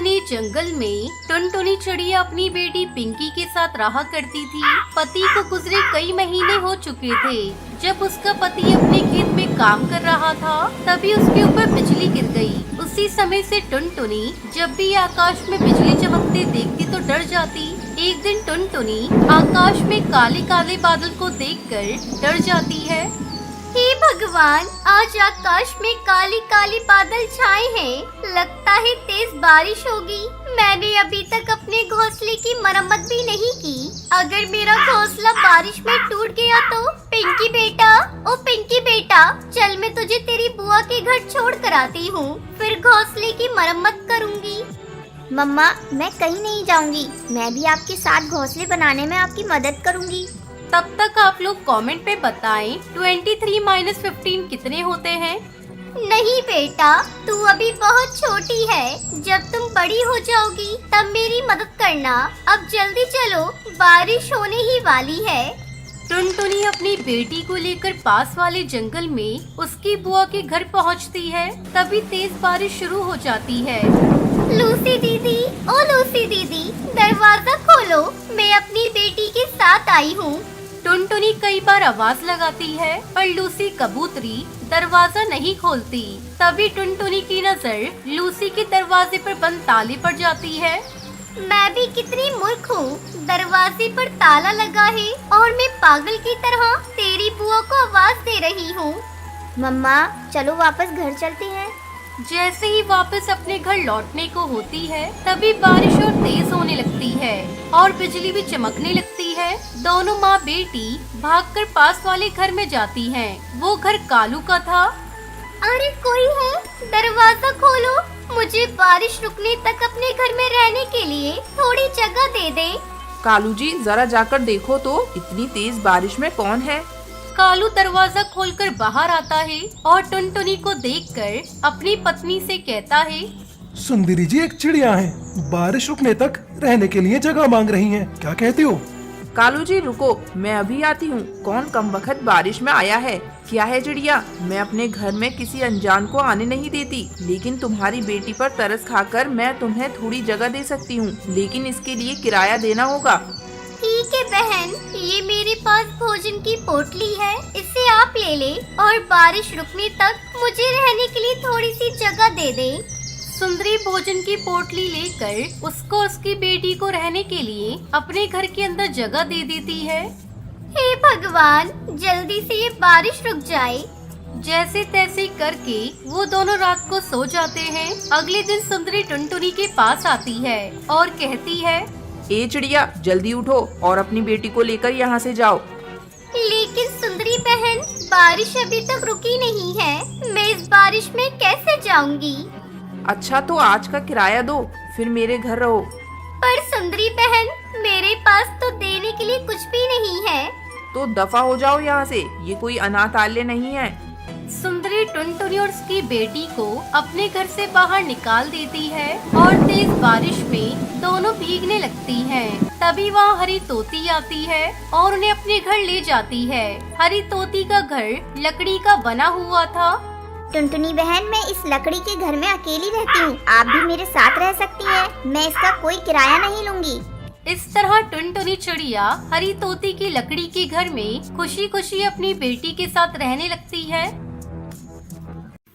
घने जंगल में टुनटुनी चिड़िया अपनी बेटी पिंकी के साथ रहा करती थी। पति को गुजरे कई महीने हो चुके थे। जब उसका पति अपने खेत में काम कर रहा था, तभी उसके ऊपर बिजली गिर गई। उसी समय से टुनटुनी जब भी आकाश में बिजली चमकते देखती तो डर जाती। एक दिन टुनटुनी आकाश में काले काले बादल को देखकर डर जाती है। हे भगवान, आज आकाश में काली काली बादल छाए हैं। लगता है तेज बारिश होगी। मैंने अभी तक अपने घोंसले की मरम्मत भी नहीं की। अगर मेरा घोंसला बारिश में टूट गया तो पिंकी बेटा, ओ पिंकी बेटा, चल मैं तुझे तेरी बुआ के घर छोड़ कर आती हूँ, फिर घोंसले की मरम्मत करूँगी। मम्मा, मैं कहीं नहीं जाऊंगी। मैं भी आपके साथ घोंसले बनाने में आपकी मदद करूंगी। तब तक आप लोग कमेंट पे बताएं 23 - 15 कितने होते हैं। नहीं बेटा, तू अभी बहुत छोटी है। जब तुम बड़ी हो जाओगी तब मेरी मदद करना। अब जल्दी चलो, बारिश होने ही वाली है। टुनटुनी अपनी बेटी को लेकर पास वाले जंगल में उसकी बुआ के घर पहुंचती है। तभी तेज बारिश शुरू हो जाती है। लूसी दीदी, ओ लूसी दीदी, दरवाजा खोलो, मैं अपनी बेटी के साथ आई हूँ। टुनटुनी कई बार आवाज लगाती है, पर लूसी कबूतरी दरवाजा नहीं खोलती। तभी टुनटुनी की नजर लूसी के दरवाजे पर बंद ताले पर जाती है। मैं भी कितनी मूर्ख हूँ, दरवाजे पर ताला लगा है और मैं पागल की तरह तेरी बुआ को आवाज दे रही हूँ। मम्मा, चलो वापस घर चलते हैं। जैसे ही वापस अपने घर लौटने को होती है, तभी बारिश और तेज होने लगती है और बिजली भी चमकने लगती है। दोनों माँ बेटी भागकर पास वाले घर में जाती हैं। वो घर कालू का था। अरे कोई है, दरवाजा खोलो, मुझे बारिश रुकने तक अपने घर में रहने के लिए थोड़ी जगह दे दे। कालू जी, जरा जाकर देखो तो इतनी तेज बारिश में कौन है। कालू दरवाजा खोलकर बाहर आता है और टुनटुनी को देखकर अपनी पत्नी से कहता है, सुंदरी जी, एक चिड़िया है, बारिश रुकने तक रहने के लिए जगह मांग रही हैं। क्या कहती हो? कालू जी रुको, मैं अभी आती हूँ। कौन कमबख्त बारिश में आया है? क्या है चिड़िया? मैं अपने घर में किसी अनजान को आने नहीं देती, लेकिन तुम्हारी बेटी पर तरस खाकर मैं तुम्हें थोड़ी जगह दे सकती हूँ, लेकिन इसके लिए किराया देना होगा। ठीक है बहन, ये मेरे पास भोजन की पोटली है, इसे आप ले ले और बारिश रुकने तक मुझे रहने के लिए थोड़ी सी जगह दे दे। सुंदरी भोजन की पोटली लेकर उसको उसकी बेटी को रहने के लिए अपने घर के अंदर जगह दे देती है। हे भगवान, जल्दी से ये बारिश रुक जाए। जैसे तैसे करके वो दोनों रात को सो जाते हैं। अगले दिन सुंदरी टुनटुनी के पास आती है और कहती है, ए चिड़िया, जल्दी उठो और अपनी बेटी को लेकर यहाँ से जाओ। लेकिन सुंदरी बहन, बारिश अभी तक रुकी नहीं है, मैं इस बारिश में कैसे जाऊंगी? अच्छा तो आज का किराया दो, फिर मेरे घर रहो। पर सुंदरी बहन, मेरे पास तो देने के लिए कुछ भी नहीं है। तो दफा हो जाओ यहाँ से, ये कोई अनाथालय नहीं है। सुंदरी टुनटुनी और उसकी बेटी को अपने घर से बाहर निकाल देती है और तेज बारिश में दोनों भीगने लगती हैं। तभी वहाँ हरी तोती आती है और उन्हें अपने घर ले जाती है। हरी तोती का घर लकड़ी का बना हुआ था। टुनटुनी बहन, मैं इस लकड़ी के घर में अकेली रहती हूँ, आप भी मेरे साथ रह सकती हैं। मैं इसका कोई किराया नहीं लूंगी। इस तरह टुनटुनी चिड़िया हरी तोती की लकड़ी के घर में खुशी खुशी अपनी बेटी के साथ रहने लगती है।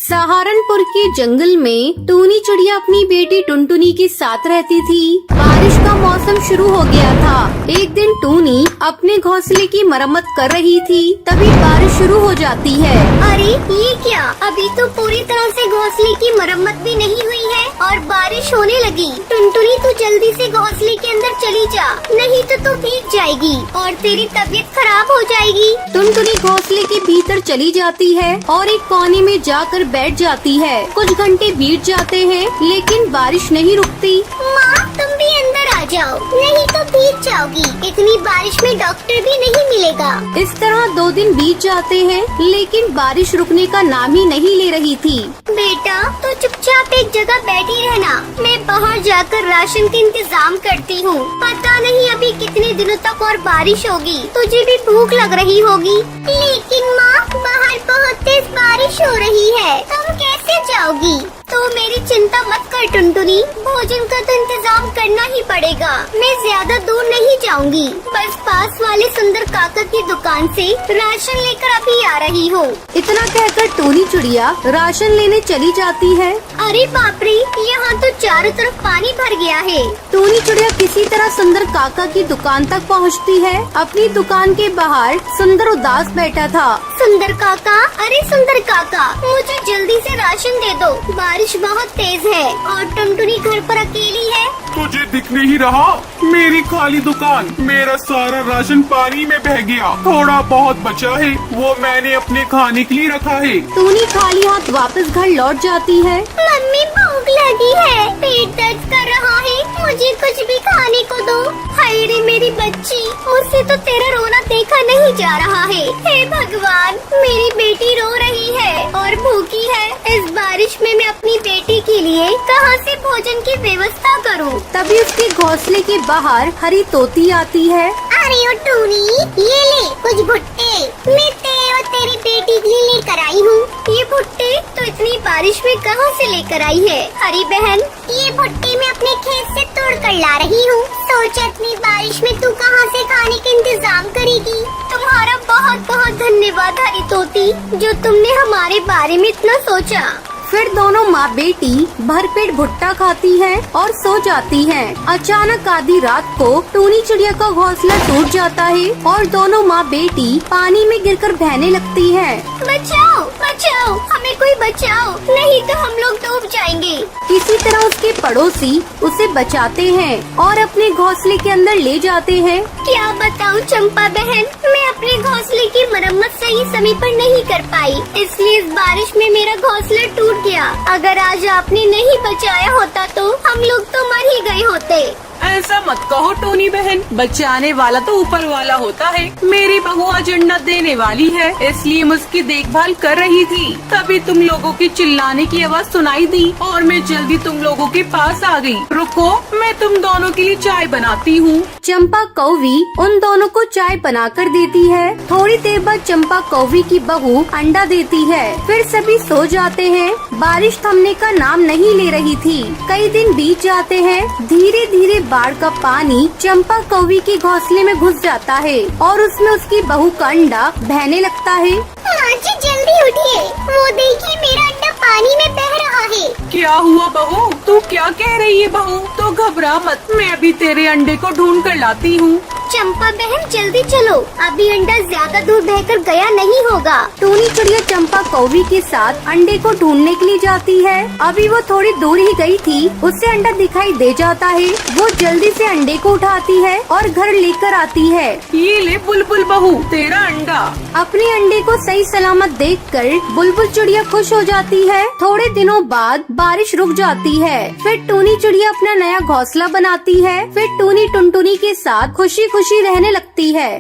सहारनपुर के जंगल में टूनी चिड़िया अपनी बेटी टुनटुनी के साथ रहती थी। बारिश का मौसम शुरू हो गया था। एक दिन टूनी अपने घोंसले की मरम्मत कर रही थी, तभी बारिश शुरू हो जाती है। अरे ये क्या, अभी तो पूरी तरह से घोंसले की मरम्मत भी नहीं हुई है और बारिश होने लगी। टुनटुनी, तू जल्दी से घोंसले के अंदर चली जा, नहीं तो तू भीग जाएगी और तेरी तबीयत खराब हो जाएगी। टुनटुनी घोंसले के भीतर चली जाती है और एक कोने में जाकर बैठ जाती है। कुछ घंटे बीत जाते हैं, लेकिन बारिश नहीं रुकती। माँ, तुम भी अंदर आ जाओ, नहीं तो भीग जाओगी। इतनी बारिश में डॉक्टर भी नहीं मिलेगा। इस तरह 2 दिन बीत जाते हैं, लेकिन बारिश रुकने का नाम ही नहीं ले रही थी। बेटा, तो चुपचाप एक जगह बैठी रहना, मैं बाहर जाकर राशन का इंतजाम करती हूँ। पता नहीं अभी कितने दिनों तक और बारिश होगी, तुझे भी भूख लग रही होगी। लेकिन माँ, बाहर बाहर बहुत तेज बारिश हो रही है, तुम कैसे जाओगी? तो मेरी चिंता मत कर टुनटुनी, भोजन का तो इंतजाम करना ही पड़ेगा। मैं ज्यादा दूर नहीं जाऊंगी, बस पास वाले सुंदर काका की दुकान से राशन लेकर अभी आ रही हूँ। इतना कहकर टोनी चिड़िया राशन लेने चली जाती है। अरे बाप रे, यहाँ तो चारों तरफ पानी भर गया है। टोनी चिड़िया किसी तरह सुंदर काका की दुकान तक पहुँचती है। अपनी दुकान के बाहर सुंदर उदास बैठा था। सुंदर काका, अरे सुंदर काका, मुझे जल्दी से राशन दे दो, बारिश बहुत तेज है और टुनटुनी घर पर अकेली है। तुझे दिख नहीं रहा? मेरी खाली दुकान, मेरा सारा राशन पानी में बह गया। थोड़ा बहुत बचा है, वो मैंने अपने खाने के लिए रखा है। टोनी खाली हाथ वापस घर लौट जाती है। मम्मी भूख लगी है, पेट दर्द कर रहा है, मुझे कुछ भी खाने को दो। हाय रे मेरी बच्ची, मुझसे तो तेरा रोना देखा नहीं जा रहा है। हे भगवान, मेरी बेटी रो रही है और भूखी है। इस बारिश में मैं अपनी बेटी के लिए कहां से भोजन की व्यवस्था करूं? तभी उसके घोंसले के बाहर हरी तोती आती है। अरे ओ टूनी, ये ले कुछ भुट्टे, मैं तेरे और तेरी बेटी के लिए लेकर आई हूँ। ये भुट्टे तो इतनी बारिश में कहाँ से लेकर आई है? हरी बहन, ये भुट्टे मैं अपने खेत से तोड़ कर ला रही हूँ। सोचा इतनी बारिश में तू कहाँ से खाने का इंतजाम करेगी। तुम्हारा बहुत बहुत धन्यवाद हरी तोती, जो तुमने हमारे बारे में इतना सोचा। फिर दोनों माँ बेटी भरपेट भुट्टा खाती हैं और सो जाती हैं। अचानक आधी रात को टोनी चिड़िया का घोंसला टूट जाता है और दोनों माँ बेटी पानी में गिरकर बहने लगती हैं। बचाओ बचाओ, हमें कोई बचाओ, नहीं तो हम लोग डूब जाएंगे। किसी तरह उसके पड़ोसी उसे बचाते हैं और अपने घोंसले के अंदर ले जाते हैं। क्या बताऊँ चंपा बहन, मैं अपने घोंसले की मरम्मत सही समय पर नहीं कर पाई, इसलिए इस बारिश में मेरा घोंसला टूट गया। अगर आज आपने नहीं बचाया होता तो हम लोग तो मर ही गए होते। ऐसा मत कहो टोनी बहन, बचाने वाला तो ऊपर वाला होता है। मेरी बहू आज अंडा देने वाली है, इसलिए मैं उसकी देखभाल कर रही थी। तभी तुम लोगों की चिल्लाने की आवाज सुनाई दी और मैं जल्दी तुम लोगों के पास आ गई। रुको, मैं तुम दोनों के लिए चाय बनाती हूँ। चंपा कौवी उन दोनों को चाय बनाकर देती है। थोड़ी देर बाद चंपा कौवी की बहू अंडा देती है। फिर सभी सो जाते हैं। बारिश थमने का नाम नहीं ले रही थी। कई दिन बीत जाते हैं। धीरे धीरे बाढ़ का पानी चंपा कौवी के घोंसले में घुस जाता है और उसमें उसकी बहू का अंडा बहने लगता है। माँ जी जल्दी उठिए, वो देखिए मेरा अंडा पानी में बह रहा है। क्या हुआ बहू? तू क्या कह रही है बहू? तो घबरा मत, मैं अभी तेरे अंडे को ढूंढ कर लाती हूँ। चंपा बहन जल्दी चलो, अभी अंडा ज्यादा दूर बहकर गया नहीं होगा। टोनी चिड़िया चंपा कौवी के साथ अंडे को ढूंढने के लिए जाती है। अभी वो थोड़ी दूर ही गई थी, उससे अंडा दिखाई दे जाता है। वो जल्दी से अंडे को उठाती है और घर लेकर आती है। ये ले बुलबुल बहू, तेरा अंडा। अपने अंडे को सही सलामत देखकर बुलबुल चिड़िया खुश हो जाती है। थोड़े दिनों बाद बारिश रुक जाती है। फिर टोनी चिड़िया अपना नया घोंसला बनाती है। फिर टोनी टुनटुनी के साथ खुशी खुशी रहने लगती है।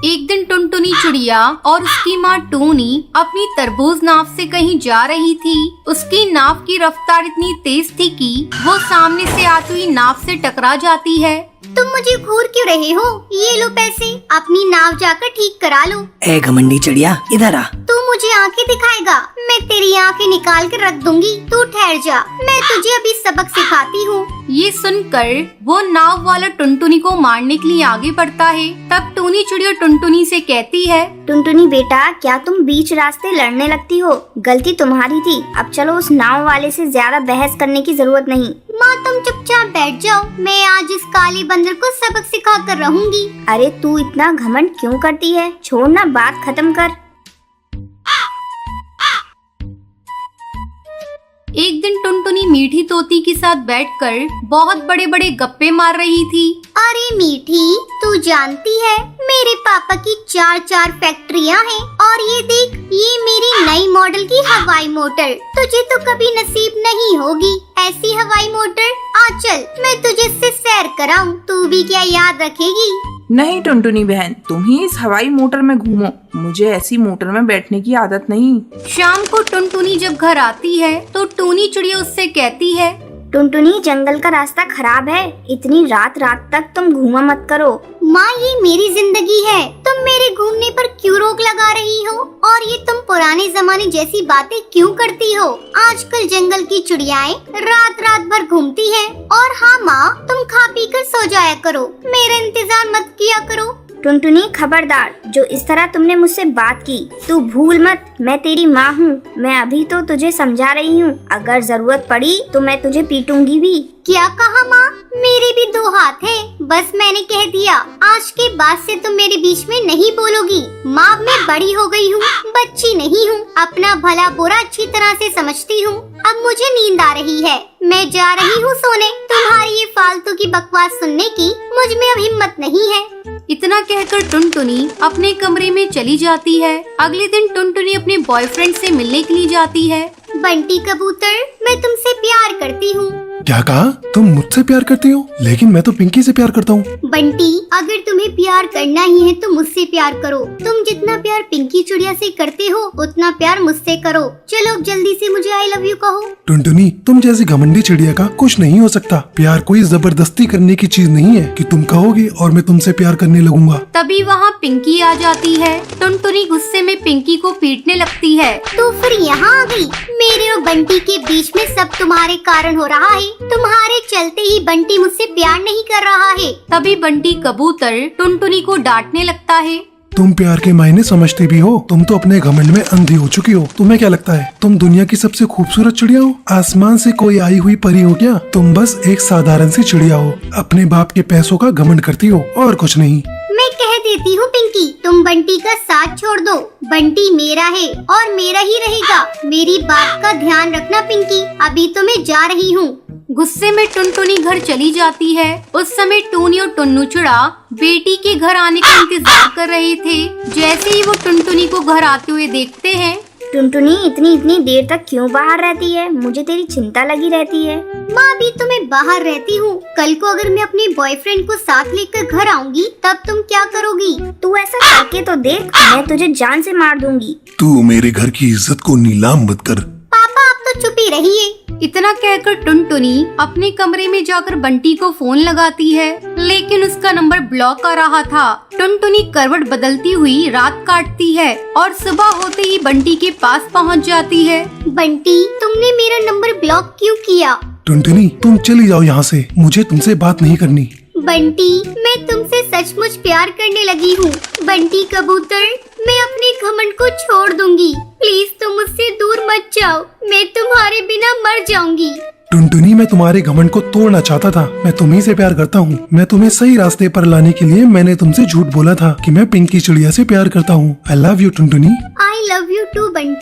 एक दिन टुनटुनी चिड़िया और उसकी माँ टूनी अपनी तरबूज नाव से कहीं जा रही थी। उसकी नाव की रफ्तार इतनी तेज थी कि वो सामने से आती हुई नाव से टकरा जाती है। तुम मुझे घूर क्यों रहे हो? ये लो पैसे, अपनी नाव जाकर ठीक करा लो। ए घमंडी चिड़िया, इधर आ। तू मुझे आंखें दिखाएगा, मैं तेरी आंखें निकाल कर रख दूंगी। तू ठहर जा, मैं तुझे अभी सबक सिखाती हूँ। ये सुनकर वो नाव वाला टुनटुनी को मारने के लिए आगे बढ़ता है। तब टूनी चिड़िया टुनटुनी से कहती है, टुनटुनी बेटा, क्या तुम बीच रास्ते लड़ने लगती हो? गलती तुम्हारी थी। अब चलो, उस नाव वाले से ज्यादा बहस करने की जरूरत नहीं। माँ तुम चुपचाप बैठ जाओ, मैं आज इस काले बंदर को सबक सिखा कर रहूंगी। अरे तू इतना घमंड क्यों करती है? छोड़ ना, बात खत्म कर। एक दिन टुनटुनी मीठी तोती के साथ बैठकर बहुत बड़े बड़े गप्पे मार रही थी। अरे मीठी, तू जानती है मेरे पापा की 4 फैक्ट्रियाँ हैं और ये देख, ये मेरी नई मॉडल की हवाई मोटर। तुझे तो कभी नसीब नहीं होगी ऐसी हवाई मोटर। आ चल, मैं तुझे इससे सैर कराऊं, तू भी क्या याद रखेगी? नहीं टुनटुनी बहन, तुम ही इस हवाई मोटर में घूमो, मुझे ऐसी मोटर में बैठने की आदत नहीं। शाम को टुनटुनी जब घर आती है तो टूनी चिड़िया उससे कहती है, टुनटुनी, जंगल का रास्ता खराब है, इतनी रात रात तक तुम घूमा मत करो। माँ, ये मेरी जिंदगी है, तुम मेरे घूमने पर क्यों रोक लगा रही हो? और ये तुम पुराने जमाने जैसी बातें क्यों करती हो? आजकल जंगल की चिड़ियाएं रात रात भर घूमती हैं। और हाँ माँ, तुम खा पी कर सो जाया करो, मेरा इंतजार मत किया करो। टुनटुनी, खबरदार, जो इस तरह तुमने मुझसे बात की, तू भूल मत, मैं तेरी माँ हूँ। मैं अभी तो तुझे समझा रही हूँ, अगर जरूरत पड़ी तो मैं तुझे पीटूंगी भी। क्या कहा माँ? मेरे भी दो हाथ हैं, बस मैंने कह दिया। आज के बाद से तुम मेरे बीच में नहीं बोलोगी। माँ, मैं बड़ी हो गई हूँ, बच्ची नहीं हूँ। अपना भला बुरा अच्छी तरह से समझती हूँ। अब मुझे नींद आ रही है, मैं जा रही हूँ सोने। तुम्हारी ये फालतू की बकवास सुनने की मुझ में अब हिम्मत नहीं है। इतना कहकर टुनटुनी अपने कमरे में चली जाती है। अगले दिन टुनटुनी अपने बॉयफ्रेंड से मिलने के लिए जाती है। बंटी कबूतर, मैं तुमसे प्यार करती हूँ। क्या कहा? तुम मुझसे प्यार करती हो? लेकिन मैं तो पिंकी से प्यार करता हूँ। बंटी, अगर तुम्हें प्यार करना ही है तो मुझसे प्यार करो। तुम जितना प्यार पिंकी चिड़िया से करते हो, उतना प्यार मुझसे करो। चलो अब जल्दी से मुझे आई लव यू कहो। टुनटुनी, तुम जैसी घमंडी चिड़िया का कुछ नहीं हो सकता। प्यार कोई जबरदस्ती करने की चीज नहीं है कि तुम कहोगे और मैं तुमसे प्यार करने लगूंगा। तभी वहाँ पिंकी आ जाती है। टुनटुनी गुस्से में पिंकी को पीटने लगती है। तो फिर यहाँ आ गई। मेरे और बंटी के बीच में सब तुम्हारे कारण हो रहा है। तुम्हारे चलते ही बंटी मुझसे प्यार नहीं कर रहा है। तभी बंटी कबूतर टुनटुनी को डांटने लगता है। तुम प्यार के मायने समझते भी हो? तुम तो अपने घमंड में अंधी हो चुकी हो। तुम्हें क्या लगता है तुम दुनिया की सबसे खूबसूरत चिड़िया हो? आसमान से कोई आई हुई परी हो क्या? तुम बस एक साधारण सी चिड़िया हो, अपने बाप के पैसों का घमंड करती हो और कुछ नहीं। मैं कह देती हूँ पिंकी, तुम बंटी का साथ छोड़ दो। बंटी मेरा है और मेरा ही रहेगा। मेरी बात का ध्यान रखना पिंकी। अभी तो मैं जा रही हूँ। गुस्से में टुनटुनी घर चली जाती है। उस समय टूनी और टुन्नू चिड़ा बेटी के घर आने का इंतजार कर रहे थे। जैसे ही वो टुनटुनी को घर आते हुए देखते हैं। टुनटुनी, इतनी देर तक क्यों बाहर रहती है? मुझे तेरी चिंता लगी रहती है। माँ, भी तो मैं बाहर रहती हूँ। कल को अगर मैं अपने बॉयफ्रेंड को साथ लेकर घर आऊंगी तब तुम क्या करोगी? तू ऐसा करके तो देख, मैं तुझे जान से मार दूंगी। तू मेरे घर की इज्जत को नीलाम मत कर। पापा, आप तो चुप ही रहिए। इतना कहकर टुनटुनी अपने कमरे में जाकर बंटी को फोन लगाती है, लेकिन उसका नंबर ब्लॉक आ रहा था। टुनटुनी करवट बदलती हुई रात काटती है और सुबह होते ही बंटी के पास पहुंच जाती है। बंटी, तुमने मेरा नंबर ब्लॉक क्यों किया? टुनटुनी, तुम चली जाओ यहाँ से, मुझे तुमसे बात नहीं करनी। बंटी, मैं तुमसे सचमुच प्यार करने लगी हूँ। बंटी कबूतर, मैं अपने घमंड को छोड़ दूंगी। प्लीज तुम मुझसे दूर मत जाओ, मैं तुम्हारे बिना मर जाऊंगी। टुनटुनी, मैं तुम्हारे घमंड को तोड़ना चाहता था। मैं तुम्ही से प्यार करता हूँ। मैं तुम्हें सही रास्ते पर लाने के लिए मैंने तुमसे झूठ बोला था कि मैं पिंकी चिड़िया से प्यार करता हूँ। आई love you Tuntuni. I love you too Bunty.